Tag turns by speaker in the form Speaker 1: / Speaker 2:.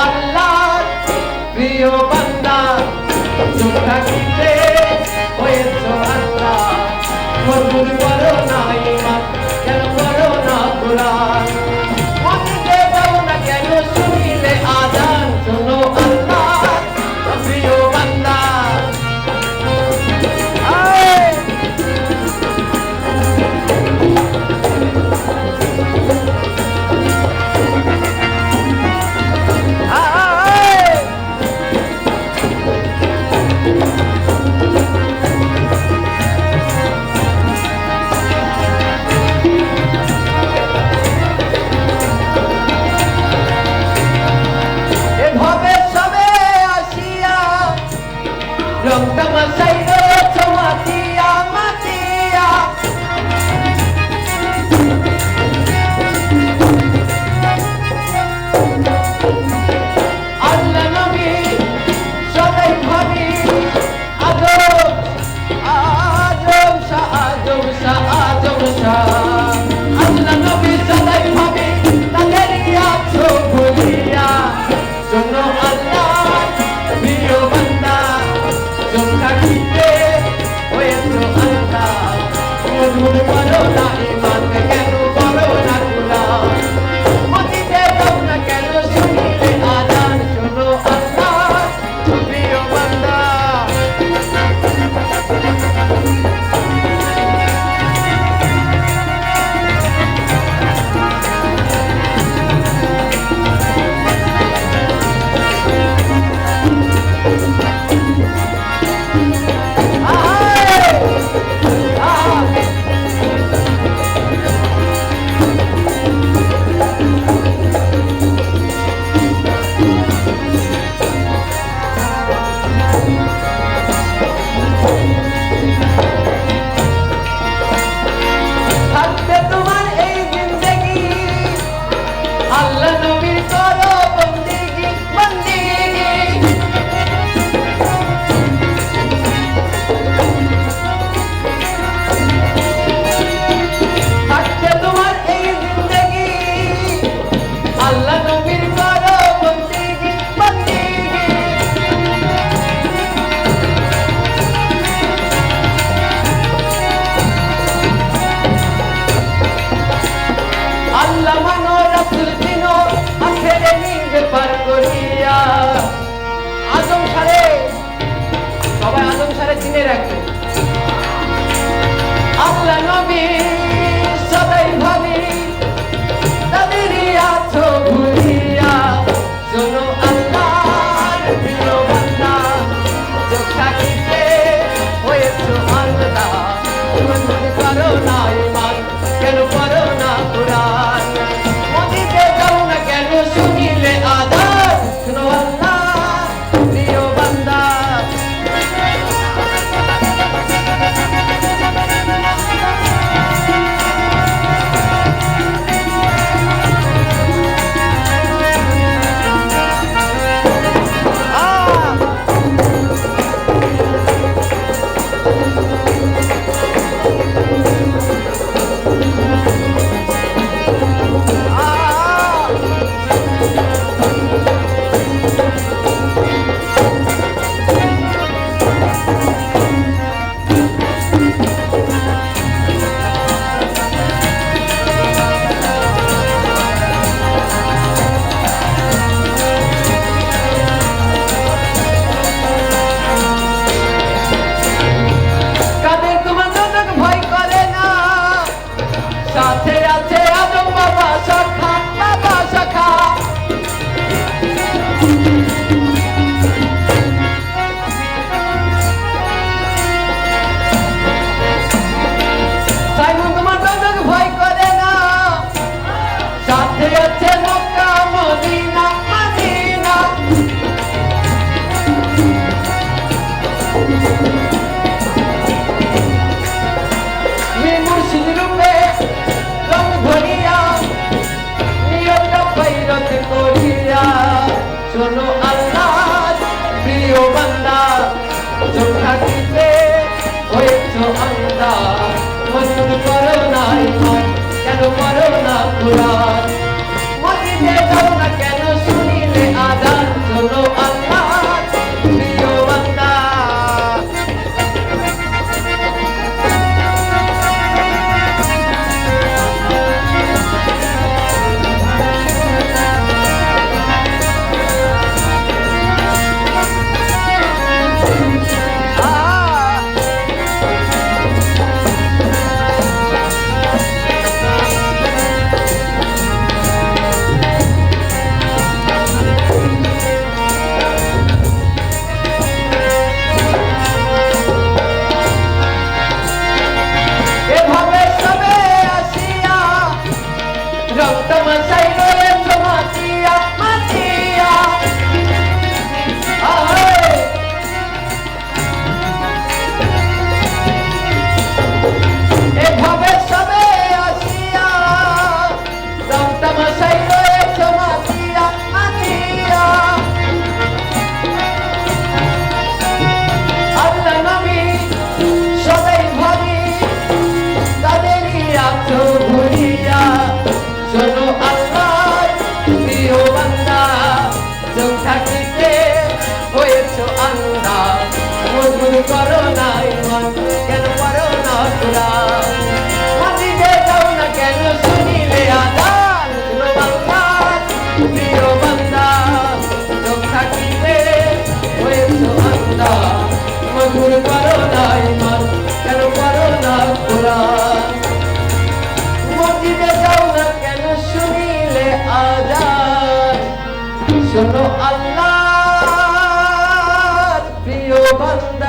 Speaker 1: আল্লাহর প্রিয় বান্দা, চুপ থাকিতে হয়েছ আল্লাহ। মজুর করো না ঈমান, কেন করো না কুরআন? মসজিদে যাও না কেন শুনিলে আযান? শোনো আল্লাহর প্রিয় বান্দা। রং তামাশাই রয়েছ মাতিয়া মাতিয়া, আল্লাহ নবী সদাই ভাবি আজম আজম শাহ আজম শাহ আজম শাহ। আল্লাহ নবী সদাই ভাবি তাদেরই আছো ভুলিয়া। শোনো আল্লাহ প্রিয় বান্দা, চুপ থাকিতে হয়েছ আল্লাহ। মজুর করো না ঈমান, কেন করো না কুরআন? মসজিদে যাও না কেন শুনিলে আযান? শোনো আল্লাহর প্রিয় বান্দা। থাকতে তোমার এই জিন্দেগি, আল্লাহ নবীর করো বন্দেগি বন্দেগি। থাকতে তোমার এই জিন্দেগি, আল্লাহ নবীর করো বন্দেগি বন্দেগি। আল্লাহ মানো রাসূল চিনো, আখেরে নিবে পার করিয়া। আজম সারে, সবাই আজম সারে চিনে রাখবে। আল্লাহ নবী সদাই ভাবি তাদেরই আছো ভুলিয়া। শোনো আল্লাহর প্রিয় বান্দা, চুপ থাকিতে হয়েছ আল্লাহ। মজুর করো না ঈমান, কেন করো না কুরআন? মসজিদে যাও না কেন শুনিলে আযান? শোনো আল্লাহর প্রিয় বান্দা। কাদের তোমার জনক ভয় করে না, সাথে আছে আজম বাবা শাখা বাবা শাখা। সাইমন তোমার জনক ভয় করে না, সাথে আছে মক্কা মদিনা মদিনা। মুর্শিদ রূপে রং ভরিয়া, নিয়ত বাইরত করিয়া। শোনো আল্লাহর প্রিয় বান্দা, চুপ থাকিতে হয়েছ আল্লাহ। মজুর করো না ঈমান, কেন করো না কুরআন? মসজিদে যাও না কেন শুনিলে আযান? মধুর করো না ইমান, কেন করো না কুরআন? মসজিদে যাও না কেন শুনিলে আযান? শুনো বাংলার প্রিয় বান্দা, চোখ থাকিলে হয়েছো আন্দা। মধুর করো না ইমান, কেন করো না কুরআন? মসজিদে যাও না কেন শুনিলে আযান? শোনো আল্লাহর প্রিয় বান্দা,